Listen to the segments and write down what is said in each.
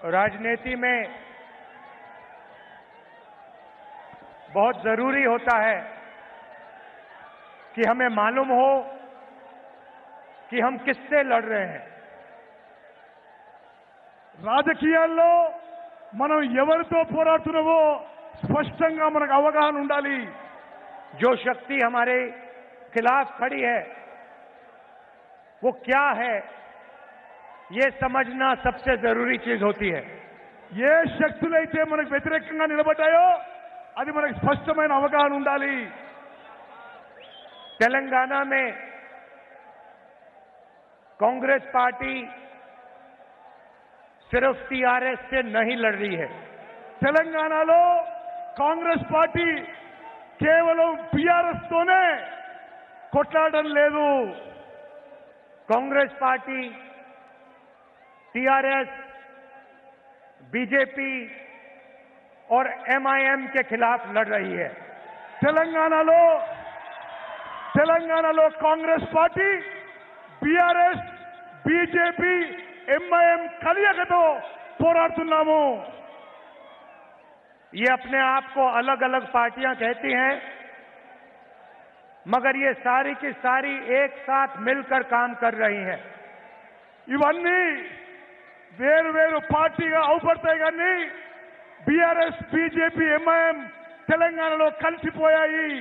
राजनीति में बहुत जरूरी होता है कि हमें मालूम हो कि हम किससे लड़ रहे हैं। రాజకీయాల్లో మనం ఎవరితో పోరాడుతున్నామో స్పష్టంగా మనకు అవగాహన ఉండాలి। जो शक्ति हमारे खिलाफ खड़ी है वो क्या है, ये समझना सबसे जरूरी चीज होती है। ఏ శక్తులైతే మనకు వ్యతిరేకంగా నిలబడ్డాయో అది మనకు స్పష్టమైన అవగాహన ఉండాలి। तेलंगाना में कांग्रेस पार्टी सिर्फ टीआरएस से नहीं लड़ रही है। తెలంగాణలో కాంగ్రెస్ పార్టీ కేవలం బీఆర్ఎస్ తోనే కొట్లాడడం లేదు। कांग्रेस पार्टी टीआरएस, बीजेपी और एमआईएम के खिलाफ लड़ रही है। తెలంగాణలో Congress party BRS, BJP, MIM కలయికతో పోరాడుతున్నాము। ये अपने आप को अलग अलग पार्टियां कहती हैं, मगर ये सारी की सारी एक साथ मिलकर काम कर रही हैं। ఇవన్నీ వేరు వేరు పార్టీగా అవుపడతాయి కానీ బీఆర్ఎస్, బీజేపీ, ఎంఐఎం తెలంగాణలో కలిసిపోయాయి।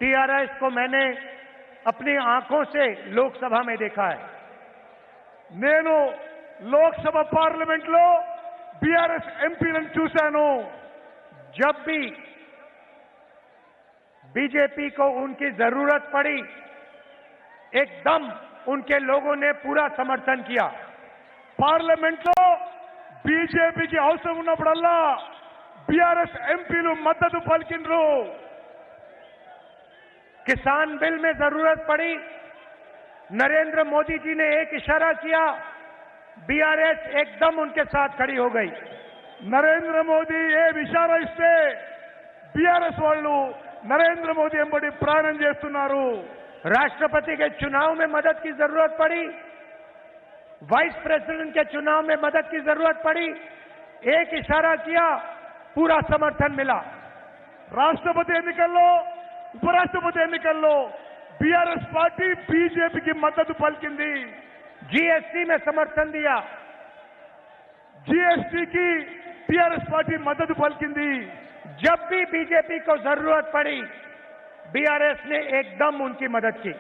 टीआरएस को मैंने अपनी आंखों से लोकसभा में देखा है। నేను లోక్సభ పార్లమెంట్ లో బీఆర్ఎస్ ఎంపీలను చూశాను। जब भी बीजेपी को उनकी जरूरत पड़ी एकदम उनके लोगों ने पूरा समर्थन किया। పార్లమెంట్ లో బీజేపీకి అవసరం ఉన్నప్పుడల్లా బీఆర్ఎస్ ఎంపీలు మద్దతు పలికిండ్రు। किसान बिल में जरूरत पड़ी, नरेंद्र मोदी जी ने एक इशारा किया, बीआरएस एकदम उनके साथ खड़ी हो गई। నరేంద్ర మోదీ ఏ ఇషారా ఇస్తే బీఆర్ఎస్ వాళ్ళు నరేంద్ర మోదీ ఎంబడి ప్రాణం చేస్తున్నారు। राष्ट्रपति के चुनाव में मदद की जरूरत पड़ी, वाइस प्रेसिडेंट के चुनाव में मदद की जरूरत पड़ी, एक इशारा किया, पूरा समर्थन मिला। రాష్ట్రపతి ఎన్నికల్లో, ఉపరాష్ట్రపతి ఎన్నికల్లో బీఆర్ఎస్ పార్టీ బీజేపీకి మద్దతు పలికింది। जीएसटी में समर्थन दिया, జీఎస్టీకి టీఆర్ఎస్ పార్టీ మద్దతు పలికింది। जब भी बीजेपी को जरूरत पड़ी बीआरएस ने एकदम उनकी मदद की।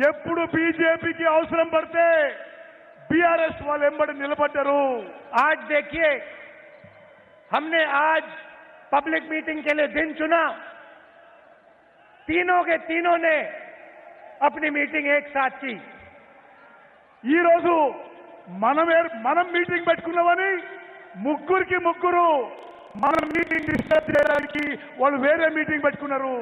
ఎప్పుడు బీజేపీకి అవసరం పడితే బీఆర్ఎస్ వాళ్ళు ఎంబడి నిలబడ్డారు। आज देखिए, हमने आज पब्लिक मीटिंग के लिए दिन चुना, तीनों के तीनों ने अपनी मीटिंग एक साथ की। ఈ రోజు మనం మీటింగ్ పెట్టుకున్నామని ముగ్గురికి ముగ్గురు మన మీటింగ్ డిస్టర్బ్ చేయడానికి వాళ్ళు వేరే మీటింగ్ పెట్టుకున్నారు।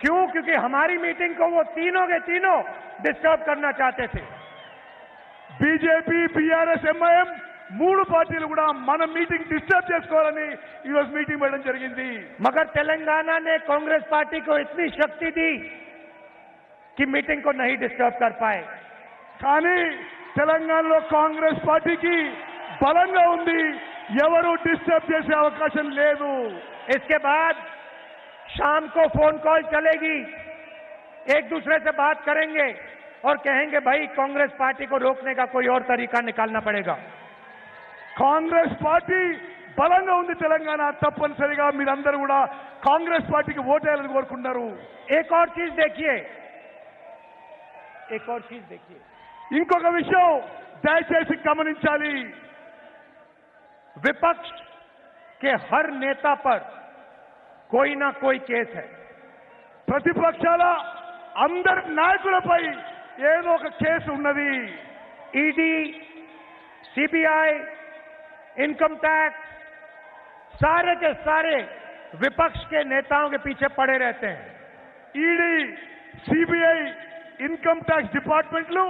क्यों? क्योंकि हमारी मीटिंग को वो तीनों के तीनों डिस्टर्ब करना चाहते थे। బీజేపీ, బీఆర్ఎస్, ఎంఐఎం మూడు పార్టీలు కూడా మన మీటింగ్ డిస్టర్బ్ చేసుకోవాలని ఈ రోజు మీటింగ్ పెట్టడం జరిగింది। मगर तेलंगाना ने कांग्रेस पार्टी को इतनी शक्ति दी कि मीटिंग को नहीं डिस्टर्ब कर पाए। కానీ తెలంగాణలో కాంగ్రెస్ పార్టీకి బలంగా ఉంది, ఎవరు డిస్టర్బ్ చేసే అవకాశం లేదు। इसके बाद शाम को फोन कॉल चलेगी, एक दूसरे से बात करेंगे और कहेंगे भाई कांग्रेस पार्टी को रोकने का कोई और तरीका निकालना पड़ेगा। కాంగ్రెస్ పార్టీ బలంగా ఉంది తెలంగాణ, తప్పనిసరిగా మీరందరూ కూడా కాంగ్రెస్ పార్టీకి ఓటేయాలని కోరుకుంటారు। एक और चीज देखिए, ఇంకొక విషయం దయచేసి గమనించాలి। विपक्ष के हर नेता पर कोई ना कोई केस है। ప్రతిపక్షాల అందరి నాయకులపై ఏదో ఒక కేసు ఉన్నది। ईडी, सीबीआई, इनकम टैक्स, सारे के सारे विपक्ष के नेताओं के पीछे पड़े रहते हैं। ఈడీ, సిబిఐ, ఇన్కమ్ ట్యాక్స్ డిపార్ట్మెంట్లు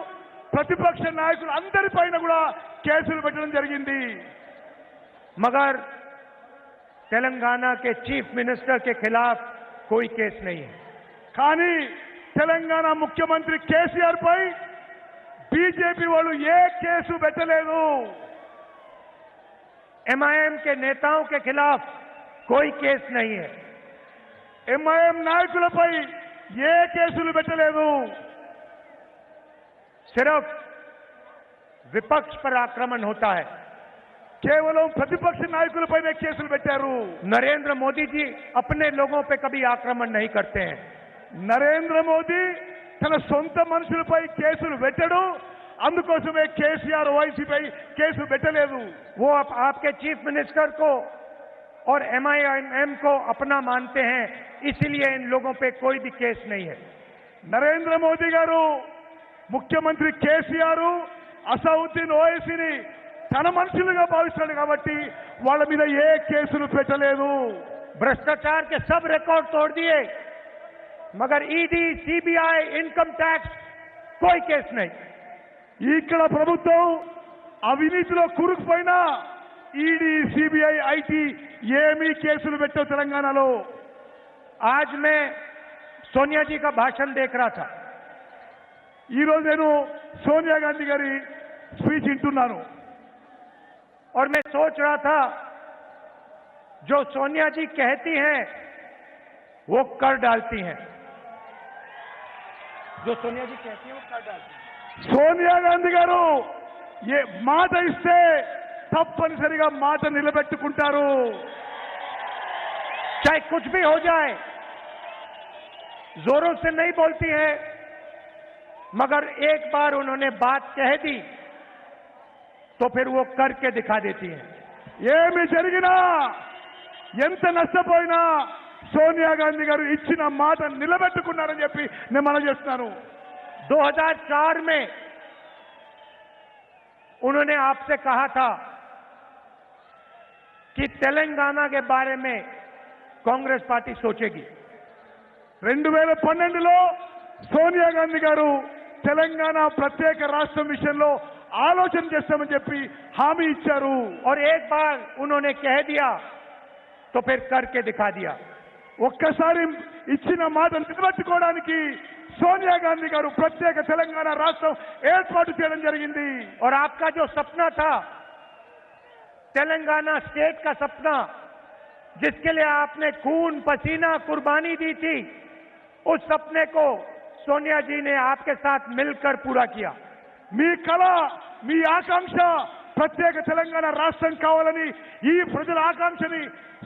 ప్రతిపక్ష నాయకులు అందరిపైన కూడా కేసులు పెట్టడం జరిగింది। मगर तेलंगाना के चीफ मिनिस्टर के खिलाफ कोई केस नहीं है। కానీ తెలంగాణ ముఖ్యమంత్రి కేసీఆర్ పై బీజేపీ వాళ్ళు ఏ కేసు పెట్టలేదు। एमआईएम के नेताओं के खिलाफ कोई केस नहीं है। ఎంఐఎం నాయకులపై ఏ కేసులు పెట్టలేదు. सिर्फ विपक्ष पर आक्रमण होता है। కేవలం ప్రతిపక్ష నాయకులపైనే కేసులు పెట్టారు. नरेंद्र मोदी जी अपने लोगों पे कभी आक्रमण नहीं करते हैं। నరేంద్ర మోదీ తన సొంత మనుషులపై కేసులు పెట్టడు. అందుకోసమే కేసీఆర్ ఓవైసీపై కేసులు పెట్టలేదు. वो आपके चीफ मिनिस्टर को और एमआईएम को अपना मानते हैं, इसलिए इन लोगों पे कोई भी केस नहीं है। నరేంద్ర మోదీ గారు ముఖ్యమంత్రి కేసీఆర్ అసౌద్దీన్ ఓవైసీని తన మనుషులుగా భావిస్తాడు కాబట్టి వాళ్ళ మీద ఏ కేసులు పెట్టలేదు. भ्रष्टाचार के सब रिकॉर्ड तोड़ दिए, मगर ईडी, सीबीआई, इनकम टैक्स कोई केस नहीं। ఇక్కడ ప్రభుత్వం అవినీతిలో కూరుకుపోయినా ఈడీ, సిబిఐ, ఐటీ ఏమీ కేసులు పెట్టవు తెలంగాణలో. आज मैं सोनिया जी का भाषण देख रहा था। ఈ రోజు నేను సోనియా గాంధీ గారి స్పీచ్ వింటున్నాను. और मैं सोच रहा था, जो सोनिया जी कहती हैं वो कर डालती हैं। जो सोनिया जी कहती हैं वो कर डालती हैं। సోనియా గాంధీ గారు ఏ మాట ఇస్తే తప్పనిసరిగా మాట నిలబెట్టుకుంటారు. चाहे कुछ भी हो जाए, जोरों से नहीं बोलती है, मगर एक बार उन्होंने बात कह दी तो फिर वो करके दिखा देती है। ఏమి జరిగినా ఎంత నష్టపోయినా సోనియా గాంధీ గారు ఇచ్చిన మాట నిలబెట్టుకున్నారని చెప్పి నేను మనం చేస్తున్నాను. 2004 में उन्होंने आपसे कहा था कि तेलंगाना के बारे में कांग्रेस पार्टी सोचेगी। 2012లో సోనియా గాంధీ గారు తెలంగాణ ప్రత్యేక రాష్ట్రం విషయంలో ఆలోచన చేస్తామని చెప్పి హామీ ఇచ్చారు. और एक बार उन्होंने कह दिया तो फिर करके दिखा दिया। ఒక్కసారి ఇచ్చిన మాట నిలబెట్టుకోవడానికి సోనియా గాంధీ గారు ప్రత్యేక తెలంగాణ రాష్ట్రం ఏర్పాటు చేయడం జరిగింది. और आपका जो सपना था, तेलंगाना स्टेट का सपना, जिसके लिए आपने खून पसीना कुर्बानी दी थी, उस सपने को सोनिया जी ने आपके साथ मिलकर पूरा किया। మీ కళ, మీ ఆకాంక్ష ప్రత్యేక తెలంగాణ రాష్ట్రం కావాలని ఈ ప్రజల ఆకాంక్షని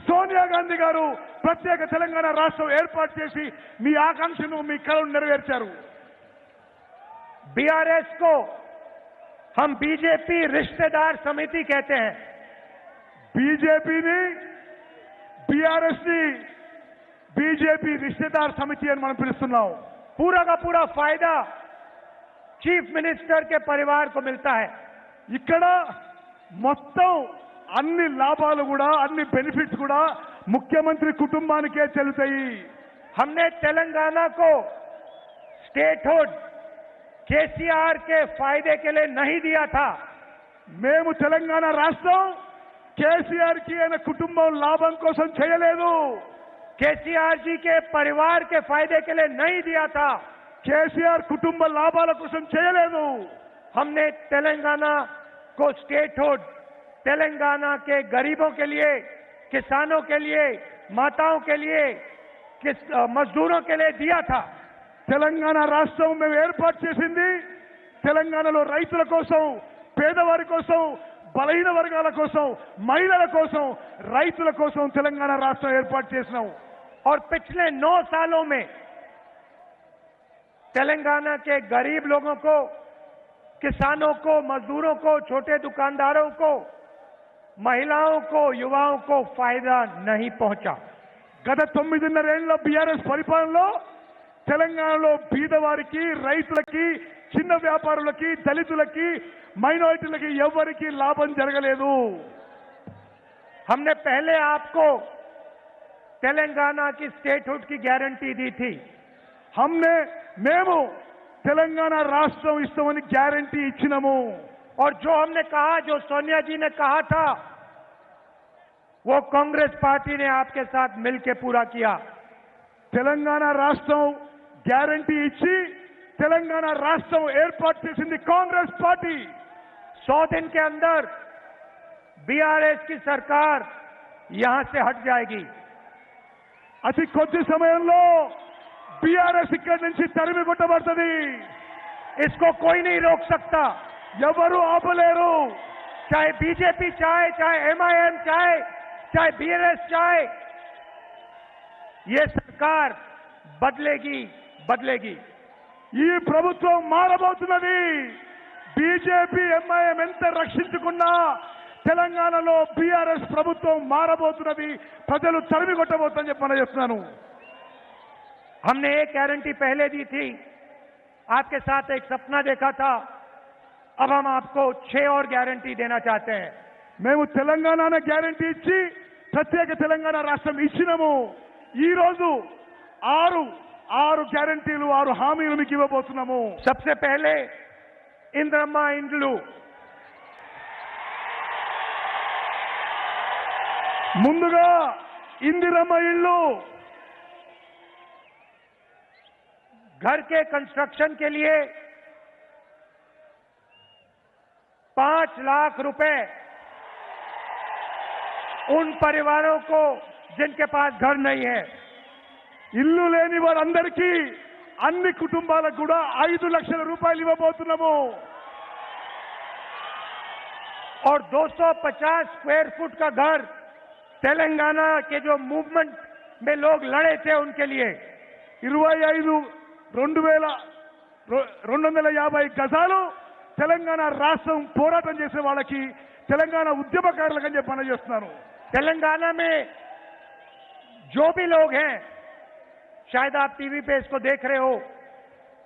సోనియా గాంధీ గారు ప్రత్యేక తెలంగాణ రాష్ట్రం ఏర్పాటు చేసి మీ ఆకాంక్షను, మీ కళను నెరవేర్చారు. बीआरएस को हम बीजेपी रिश्तेदार समिति कहते हैं। బీజేపీని, బీఆర్ఎస్ ని బీజేపీ రిశ్తేదార్ సమితి అని మనం పిలుస్తున్నాం. पूरा का पूरा फायदा चीफ मिनिस्टर के परिवार को मिलता है। ఇక్కడ మొత్తం అన్ని లాభాలు కూడా, అన్ని బెనిఫిట్స్ కూడా ముఖ్యమంత్రి కుటుంబానికే చెల్లుతాయి. हमने तेलंगाना को स्टेटहुड केसीआर के फायदे के लिए नहीं दिया था। మేము తెలంగాణ రాష్ట్రం కేసీఆర్ కి ఆయన కుటుంబం లాభం కోసం చేయలేదు. केसीआर जी के परिवार के फायदे के लिए नहीं दिया था। కేసీఆర్ కుటుంబ లాభాల కోసం చేయలేదు. हमने तेलंगाना को स्टेटहुड तेलंगाना के गरीबों के लिए, किसानों के लिए, माताओं के लिए, मजदूरों के लिए दिया था। తెలంగాణ రాష్ట్రం మేము ఏర్పాటు చేసింది తెలంగాణలో రైతుల కోసం, పేదవారి కోసం, బలహీన వర్గాల కోసం, మహిళల కోసం, రైతుల కోసం తెలంగాణ రాష్ట్రం ఏర్పాటు చేసినాం. और पिछले 9 सालों में तेलंगाना के गरीब लोगों को, किसानों को, मजदूरों को, छोटे दुकानदारों को, महिलाओं को, युवाओं को फायदा नहीं पहुंचा। గత 9.5 ఏళ్ల బీఆర్ఎస్ పరిపాలనలో తెలంగాణలో బీదవారికి, రైతులకి, చిన్న వ్యాపారులకి, దళితులకి, మైనారిటీలకి ఎవరికి లాభం జరగలేదు. हमने पहले आपको तेलंगाना की स्टेटहुड की गारंटी दी थी। మేము తెలంగాణ రాష్ట్రం ఇస్తామని గ్యారంటీ ఇచ్చినాము. और जो हमने कहा, जो सोनिया जी ने कहा था, वो कांग्रेस पार्टी ने आपके साथ मिलकर पूरा किया। తెలంగాణ రాష్ట్రం గ్యారంటీ ఇచ్చి తెలంగాణ రాష్ట్రం ఏర్పాటు చేసింది కాంగ్రెస్ పార్టీ. 100 दिन के अंदर बीआरएस की सरकार यहां से हट जाएगी। అతి కొద్ది సమయంలో బీఆర్ఎస్ ఇక్కడి నుంచి తరిమి కొట్టబడుతుంది. इसको कोई नहीं रोक सकता। ఎవరు ఆపలేరు. चाहे बीजेपी चाहे, चाहे एमआईएम चाहे बीआरएस चाहे, ये सरकार बदलेगी बदलेगी। ఈ ప్రభుత్వం మారబోతున్నది. బీజేపీ ఎంఐఎం ఎంత రక్షించుకున్నా తెలంగాణలో బీఆర్ఎస్ ప్రభుత్వం మారబోతున్నది. ప్రజలు తరిమి కొట్టబోతుందని చెప్పి చెప్తున్నాను. हमने एक गारंटी पहले दी थी, आपके साथ एक सपना देखा था। अब हम आपको 6 और गारंटी देना चाहते हैं। మేము తెలంగాణ గ్యారంటీ ఇచ్చి ప్రత్యేక తెలంగాణ రాష్ట్రం ఇచ్చినాము. ఈ రోజు ఆరు గ్యారంటీలు 6 హామీలు మీకు ఇవ్వబోతున్నాము. सबसे पहले इंद्रम्मा इंड्लू, ముందుగా ఇందిరమ్మ ఇళ్ళు, घर के कंस्ट्रक्शन के लिए 5 लाख रुपए उन परिवारों को जिनके पास घर नहीं है। ఇల్లు లేని వారందరికీ అన్ని కుటుంబాలకు కూడా 5 లక్షల రూపాయలు ఇవ్వబోతున్నాము. और 250 स्क्वायर फुट का घर तेलंगाना के जो मूवमेंट में लोग लड़े थे उनके लिए 250 గజాలు తెలంగాణ రాష్ట్రం పోరాటం చేసే వాళ్ళకి, తెలంగాణ ఉద్యమకారులకు అని చెప్పి పనిచేస్తున్నాను. तेलंगाना में जो भी लोग हैं, शायद आप टीवी पे इसको देख रहे हो,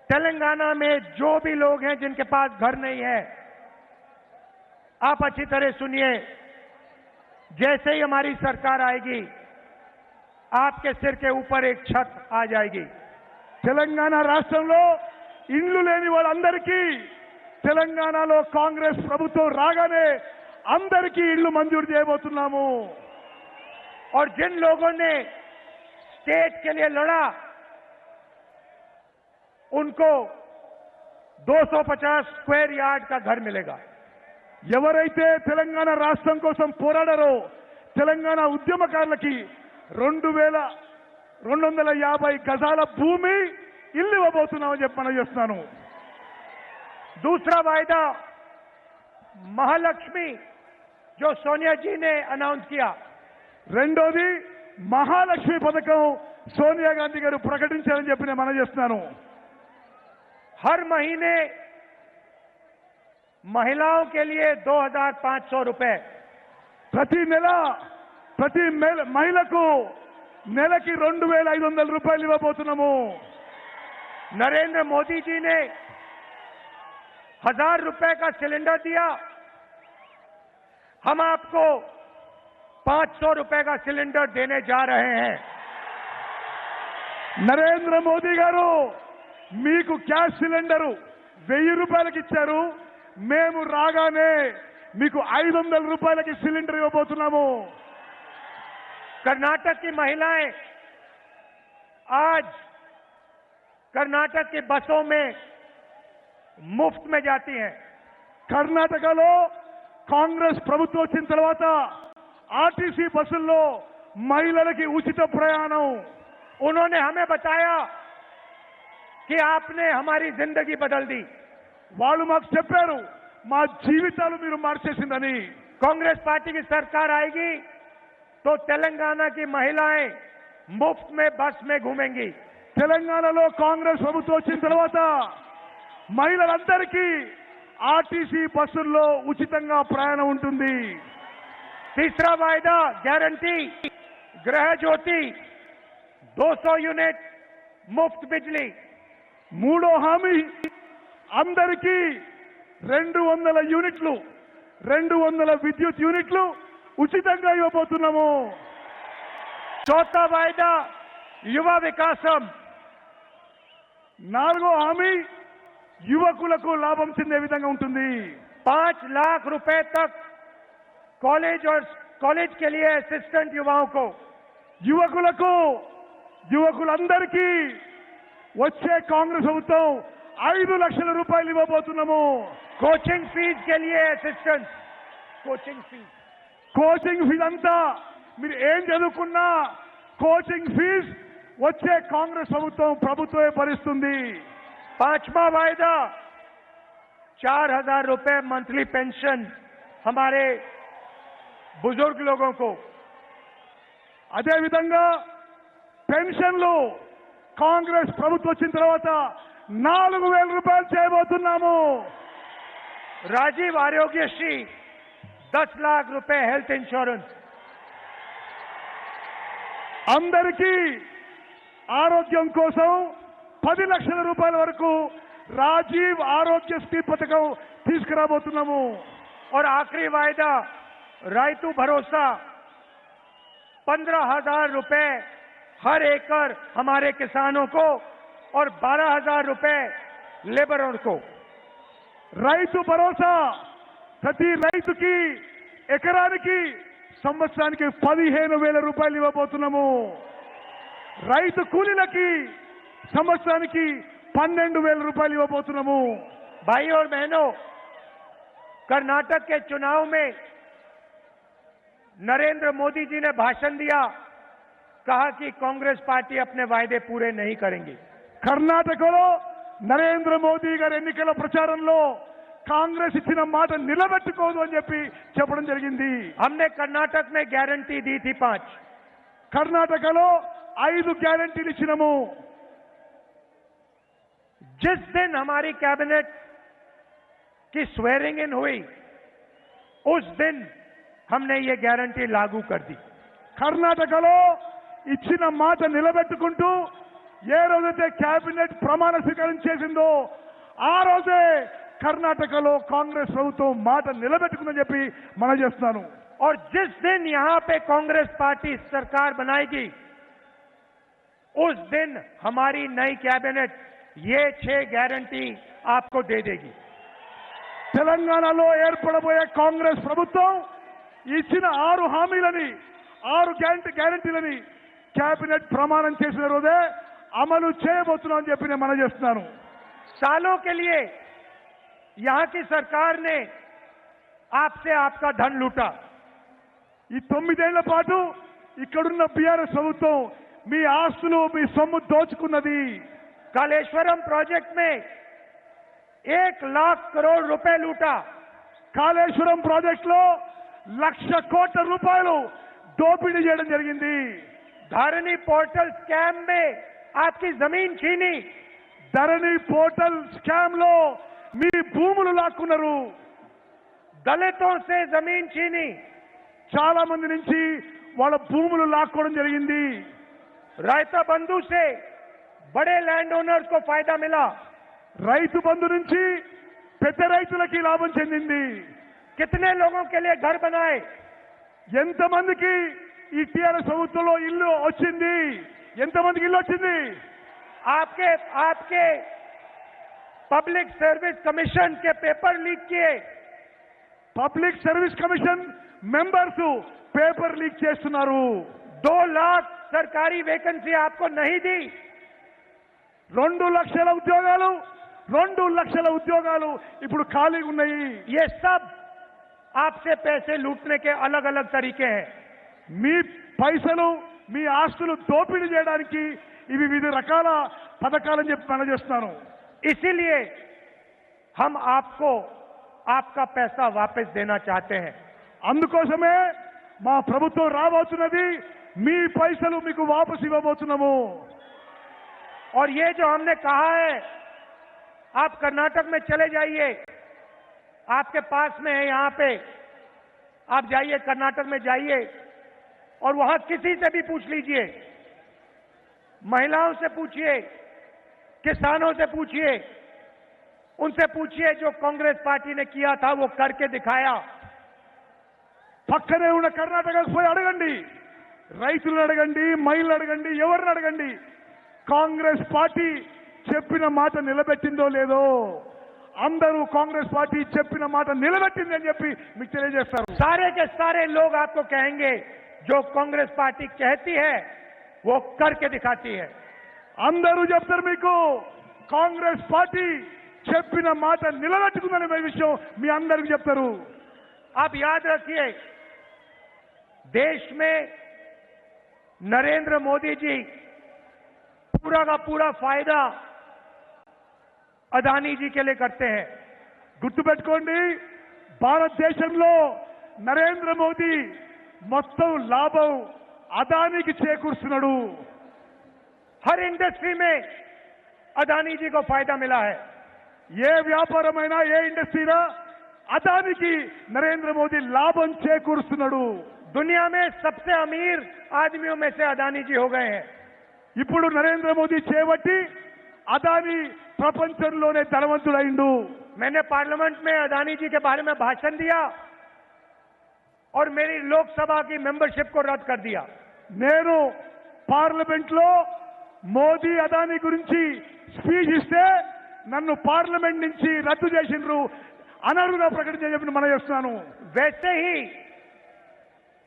तेलंगाना में जो भी लोग हैं जिनके पास घर नहीं है, आप अच्छी तरह सुनिए। जैसे ही हमारी सरकार आएगी, आपके सिर के ऊपर एक छत आ जाएगी। తెలంగాణ రాష్ట్రంలో ఇల్లు లేని వాళ్ళందరికీ తెలంగాణలో కాంగ్రెస్ ప్రభుత్వం రాగానే అందరికీ ఇల్లు మంజూరు చేయబోతున్నాము. और जिन लोगों ने स्टेट के लिए लड़ा, उनको 250 स्क्वायर यार्ड का घर मिलेगा। ఎవరైతే తెలంగాణ రాష్ట్రం కోసం పోరాడారో తెలంగాణ ఉద్యమకారులకి 2250 గజాల భూమి ఇల్లు ఇవ్వబోతున్నామని చెప్పి మనం చేస్తున్నాను. दूसरा वायदा महालक्ष्मी, जो सोनिया जी ने अनाउंस किया। రెండోది మహాలక్ష్మి పథకం సోనియా గాంధీ గారు ప్రకటించారని చెప్పి నేను మనం చేస్తున్నాను. हर महीने महिलाओं के लिए 2500 रुपए, ప్రతి నెల ప్రతి మహిళకు నెలకి 2500 రూపాయలు ఇవ్వబోతున్నాము. नरेंद्र मोदी जी ने 1000 रुपए का सिलेंडर दिया, हम आपको 500 रुपए का सिलेंडर देने जा रहे हैं। నరేంద్ర మోదీ గారు మీకు గ్యాస్ సిలిండరు 1000 రూపాయలకి ఇచ్చారు. మేము రాగానే మీకు 500 రూపాయలకి సిలిండర్ ఇవ్వబోతున్నాము. कर्नाटक की महिलाएं आज कर्नाटक की बसों में मुफ्त में जाती हैं। కర్ణాటకలో కాంగ్రెస్ ప్రభుత్వం వచ్చిన తర్వాత ఆర్టీసీ బస్సుల్లో మహిళలకి ఉచిత ప్రయాణం. उन्होंने हमें बताया कि आपने हमारी जिंदगी बदल दी। వాళ్ళు మాకు చెప్పారు మా జీవితాలు మీరు మార్చేసిందని. कांग्रेस पार्टी की सरकार आएगी तो तेलंगाना की महिलाएं मुफ्त में बस में घूमेंगी। తెలంగాణలో కాంగ్రెస్ ప్రభుత్వం వచ్చిన తర్వాత మహిళలందరికీ ఆర్టీసీ బస్సుల్లో ఉచితంగా ప్రయాణం ఉంటుంది. तीसरा वायदा गारंटी गृह ज्योति, 200 यूनिट मुफ्त बिजली। మూడో హామీ అందరికీ 200 యూనిట్లు 200 విద్యుత్ యూనిట్లు ఉచితంగా ఇవ్వబోతున్నాము. चौथा वायदा युवा विकासम, నాలుగో హామీ యువకులకు లాభం చెందే విధంగా ఉంటుంది. 5 लाख रुपए तक कॉलेज के लिए असिस्टेंट युवाओं को, యువకులందరికీ వచ్చే కాంగ్రెస్ ప్రభుత్వం 5 లక్షల రూపాయలు ఇవ్వబోతున్నాము. कोचिंग फीस के लिए assistant, coaching fees coaching fees అంతా మీరు ఏం చదువుకున్నా కోచింగ్ ఫీజు వచ్చే కాంగ్రెస్ ప్రభుత్వమే భరిస్తుంది. 5वां वायदा 4,000 रुपए मंथली पेंशन हमारे बुजुर्ग लोगों को. అదే విధంగా పెన్షన్లు కాంగ్రెస్ ప్రభుత్వం వచ్చిన తర్వాత 4,000 రూపాయలు చేయబోతున్నాము. राजीव आरोग्यश्री 10 लाख रुपए हेल्थ इंश्योरेंस. అందరికీ ఆరోగ్యం కోసం 10 లక్షల రూపాయల వరకు రాజీవ్ ఆరోగ్యశ్రీ పథకం తీసుకురాబోతున్నాము. और आखिरी वायदा रायतू भरोसा 15,000 रुपए हर एकड़ हमारे किसानों को और 12,000 रुपए लेबरों को. రైతు భరోసా ప్రతి రైతుకి ఎకరానికి సంవత్సరానికి 15,000 రూపాయలు ఇవ్వబోతున్నాము. రైతు కూలీలకి సంవత్సరానికి 12,000 రూపాయలు ఇవ్వబోతున్నాము. भाई और बहनों, कर्नाटक के चुनाव में नरेंद्र मोदी जी ने भाषण दिया, कहा कि कांग्रेस पार्टी अपने वायदे पूरे नहीं करेंगे. కర్ణాటకలో నరేంద్ర మోదీ గారి ఎన్నికల ప్రచారంలో కాంగ్రెస్ ఇచ్చిన మాట నిలబెట్టుకోదు అని చెప్పడం జరిగింది. हमने कर्नाटक में गारंटी दी थी 5. కర్ణాటకలో 5 గ్యారెంటీలు ఇచ్చినాము. जिस दिन हमारी कैबिनेट की स्वेरिंग इन हुई उस दिन हमने ये गारंटी लागू कर दी. కర్ణాటకలో ఇచ్చిన మాట నిలబెట్టుకుంటూ ఏ రోజైతే కేబినెట్ ప్రమాణ స్వీకారం చేసిందో ఆ రోజే కర్ణాటకలో కాంగ్రెస్ ప్రభుత్వం మాట నిలబెట్టుకుందని చెప్పి మనం చేస్తున్నాను. और जिस दिन यहां पे कांग्रेस पार्टी सरकार बनाएगी उस दिन हमारी नई कैबिनेट ये 6 गारंटी आपको दे देगी. తెలంగాణలో ఏర్పడబోయే కాంగ్రెస్ ప్రభుత్వం ఇచ్చిన 6 హామీలని 6 గ్యారెంటీలని కేబినెట్ ప్రమాణం చేసిన రోజే అమలు చేయబోతున్నామని చెప్పి నేను మనం చేస్తున్నాను. सालों के लिए यहां की सरकार ने आपसे आपका धन लूटा. ఈ 9 ఏళ్ల పాటు ఇక్కడున్న బీఆర్ఎస్ ప్రభుత్వం మీ ఆస్తులు మీ సొమ్ము దోచుకున్నది. कालेश्वरम प्रोजेक्ट में 1 लाख करोड़ रुपए लूटा. కాళేశ్వరం ప్రాజెక్ట్ లో 1,00,000 కోట్ల రూపాయలు దోపిడీ చేయడం జరిగింది. धरनी पोर्टल स्कैम में आपकी जमीन छीनी. ధరణి పోర్టల్ స్కామ్ లో మీ భూములు లాక్కున్నారు. दलितों से जमीन छीनी. చాలా మంది నుంచి వాళ్ళ భూములు లాక్కోవడం జరిగింది. रायता बंधु से बड़े लैंड ओनर्स को फायदा मिला. రైతు బంధు నుంచి పెద్ద రైతులకి లాభం చెందింది. कितने लोगों के लिए घर बनाए. ఎంతమందికి ఈ టీఆర్ఎస్ ప్రభుత్వంలో ఇల్లు వచ్చింది? ఎంతమందికి ఇల్లు వచ్చింది? आपके आपके पब्लिक सर्विस कमीशन के पेपर लीक किए. Public service commission members paper leak చేస్తున్నారు. 2 लाख सरकारी वैकेंसी आपको नहीं दी. 2 లక్షల ఉద్యోగాలు ఇప్పుడు ఖాళీగా ఉన్నాయి. ये सब आपसे पैसे लूटने के अलग अलग तरीके हैं. మీ పైసలు మీ ఆస్తులు దోపిడీ చేయడానికి ఇవి వివిధ రకాల పథకాలని చెప్పి మనం చేస్తున్నాను. इसीलिए हम आपको आपका पैसा वापस देना चाहते हैं. అందుకోసమే మా ప్రభుత్వం రాబోతున్నది. మీ పైసలు మీకు వాపసు ఇవ్వబోతున్నాము. और ये जो हमने कहा है, आप कर्नाटक में चले जाइए, आपके पास में है यहां पे, आप जाइए कर्नाटक में जाइए और वहां किसी से भी पूछ लीजिए, महिलाओं से पूछिए, किसानों से पूछिए, उनसे पूछिए जो कांग्रेस पार्टी ने किया था वो करके दिखाया. పక్కనే ఉన్న కర్ణాటకకు పోయి అడగండి, రైతులను అడగండి, మహిళలు అడగండి, ఎవరిని అడగండి, కాంగ్రెస్ పార్టీ చెప్పిన మాట నిలబెట్టిందో లేదో. అందరూ కాంగ్రెస్ పార్టీ చెప్పిన మాట నిలబెట్టింది అని చెప్పి మీకు తెలియజేస్తారు. सारे के सारे लोग आपको कहेंगे जो कांग्रेस पार्टी कहती है वो करके दिखाती है. అందరూ చెప్తారు మీకు కాంగ్రెస్ పార్టీ చెప్పిన మాట నిలబెట్టుకుందనే విషయం మీ అందరికీ చెప్తారు. आप याद रखिए, देश में नरेंद्र मोदी जी पूरा का पूरा फायदा अदानी जी के लिए करते हैं। గుర్తుపెట్టుకోండి, భారతదేశంలో నరేంద్ర మోదీ మొత్తం లాభం అదానికి చేకూరుస్తున్నాడు। हर इंडस्ट्री में अदानी जी को फायदा मिला है। ఏ వ్యాపారమైనా ఏ ఇండస్ట్రీనా అదానికి నరేంద్ర మోదీ లాభం చేకూరుస్తున్నాడు। दुनिया में सबसे अमीर आदमियों में से अदानी जी हो गए हैं। ఇప్పుడు నరేంద్ర మోదీ చేపట్టి అదాని ప్రపంచంలోనే ధనవంతుడైండు। मैंने पार्लियामेंट में अदानी जी के बारे में भाषण दिया और मेरी लोकसभा की मेंबरशिप को रद्द कर दिया। నేను పార్లమెంట్ లో మోదీ అదాని గురించి స్పీచ్ ఇస్తే నన్ను పార్లమెంట్ నుంచి రద్దు చేసిండ్రు, అనర్హుగా ప్రకటించని చెప్పి మనం చేస్తున్నాను। वैसे ही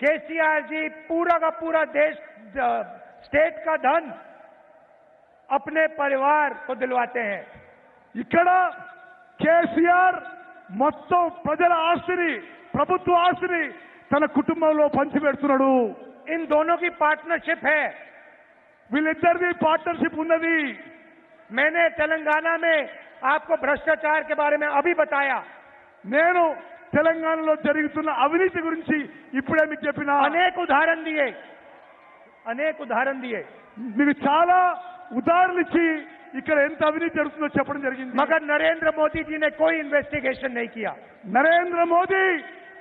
केसीआर जी पूरा का पूरा देश स्टेट का धन अपने परिवार को दिलवाते हैं। ఇక్కడ కేసీఆర్ మొత్తం ప్రజల ఆస్తిని, ప్రభుత్వ ఆస్తిని తన కుటుంబంలో పంచిపెడుతున్నాడు। इन दोनों की पार्टनरशिप है। వీళ్ళిద్దరిది పార్ట్నర్షిప్ ఉన్నది। मैंने तेलंगाना में आपको भ्रष्टाचार के बारे में अभी बताया। నేను తెలంగాణలో జరుగుతున్న అవినీతి గురించి ఇప్పుడే మీకు చెప్పిన अनेक उदाहरण दिए। మీకు చాలా ఉదాహరణలు ఇచ్చి ఇక్కడ ఎంత అవినీతి జరుగుతుందో చెప్పడం జరిగింది। मगर नरेंद्र मोदी जी ने कोई इन्वेस्टिगेशन नहीं किया। నరేంద్ర మోదీ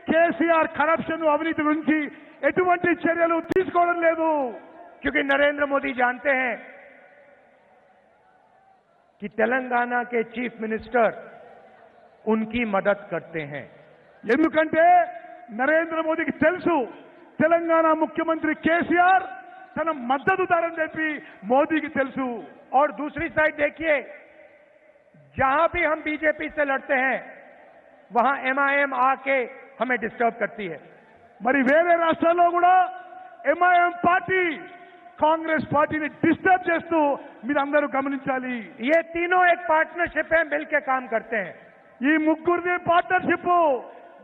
కేసీఆర్ కరప్షన్ అవినీతి గురించి ఎటువంటి చర్యలు తీసుకోవడం లేదు। क्योंकि नरेंद्र मोदी जानते हैं कि तेलंगाना के चीफ मिनिस्टर उनकी मदद करते हैं। ఎందుకంటే నరేంద్ర మోదీకి తెలుసు తెలంగాణ ముఖ్యమంత్రి కేసీఆర్ తన మద్దతుదారని చెప్పి మోదీకి తెలుసు। और दूसरी साइड देखिए, जहां भी हम बीजेपी से लड़ते हैं वहां एमआईएम आके हमें डिस्टर्ब करती है। మరి వేరే రాష్ట్రాల్లో కూడా ఎంఐఎం పార్టీ కాంగ్రెస్ పార్టీని డిస్టర్బ్ చేస్తూ మీరందరూ గమనించాలి। ये तीनों एक पार्टनरशिप है, मिलकर काम करते हैं। ఈ ముగ్గురిది పార్ట్నర్షిప్,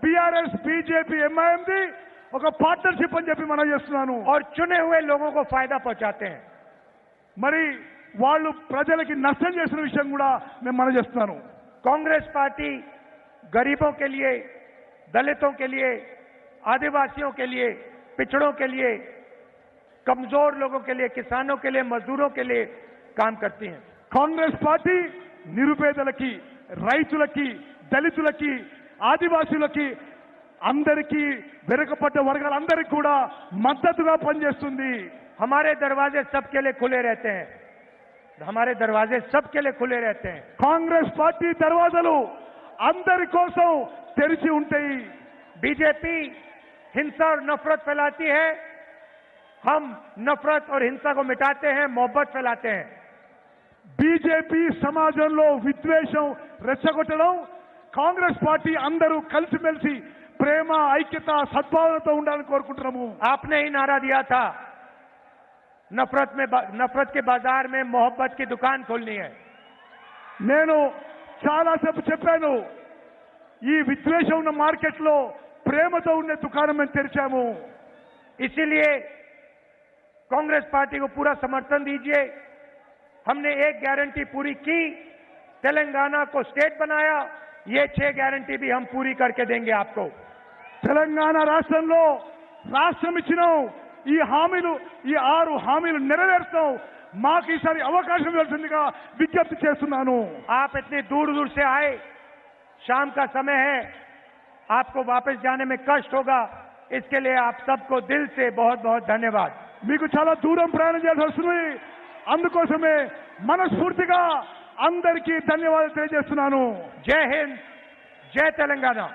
బీఆర్ఎస్ బీజేపీ ఎంఐఎంది ఒక పార్ట్నర్షిప్ అని చెప్పి మనం చేస్తున్నాను। और चुने हुए लोगों को फायदा पहुंचाते हैं। మరి వాళ్ళు ప్రజలకి నష్టం చేసిన విషయం కూడా నేను మనం చేస్తున్నాను। कांग्रेस पार्टी गरीबों के लिए, दलितों के लिए, आदिवासियों के लिए, पिछड़ों के लिए, कमजोर लोगों के लिए, किसानों के लिए, मजदूरों के लिए काम करती हैं। కాంగ్రెస్ పార్టీ నిరుపేదలకి, రైతులకి, దళితులకి, ఆదివాసీలకి, అందరికీ వెనుకబడ్డ వర్గాలందరికీ కూడా మద్దతుగా పనిచేస్తుంది। हमारे दरवाजे सबके लिए खुले रहते हैं। हमारे दरवाजे सबके लिए खुले रहते हैं। కాంగ్రెస్ పార్టీ దర్వాజాలు అందరి కోసం తెరిచి ఉంటాయి। बीजेपी हिंसा और नफरत फैलाती है, हम नफरत और हिंसा को मिटाते हैं, मोहब्बत फैलाते हैं। బీజేపీ సమాజంలో విద్వేషం రెచ్చగొట్టడం, కాంగ్రెస్ పార్టీ అందరూ కలిసిమెలిసి ప్రేమ, ఐక్యత, సద్భావనతో ఉండాలని కోరుకుంటున్నాము। आपने ही नारा दिया था, नफरत के बाजार में मोहब्बत की दुकान खोलनी है। నేను చాలాసేపు చెప్పాను, ఈ విద్వేషం ఉన్న మార్కెట్లో ప్రేమతో ఉండే దుకాణం మేము తెరిచాము। इसीलिए कांग्रेस पार्टी को पूरा समर्थन दीजिए। हमने एक गारंटी पूरी की, तेलंगाना को स्टेट बनाया, ये 6 गारंटी भी हम पूरी करके देंगे आपको। తెలంగాణ రాష్ట్రంలో రాష్ట్రం ఇచ్చినాం, ఈ హామీలు, ఈ 6 హామీలు నెరవేర్చాం। మాకు ఈసారి అవకాశం ఇవ్వాల్సిందిగా విజ్ఞప్తి చేస్తున్నాను। आप इतनी दूर दूर से आए, शाम का समय है, आपको वापस जाने में कष्ट होगा, इसके लिए आप सबको दिल से बहुत बहुत धन्यवाद। మీకు చాలా దూరం ప్రయాణం చేయాల్సి వస్తుంది, అందుకోసమే మనస్ఫూర్తిగా అందరికీ ధన్యవాదాలు తెలియజేస్తున్నాను। जय हिंद, जय तेलंगाना।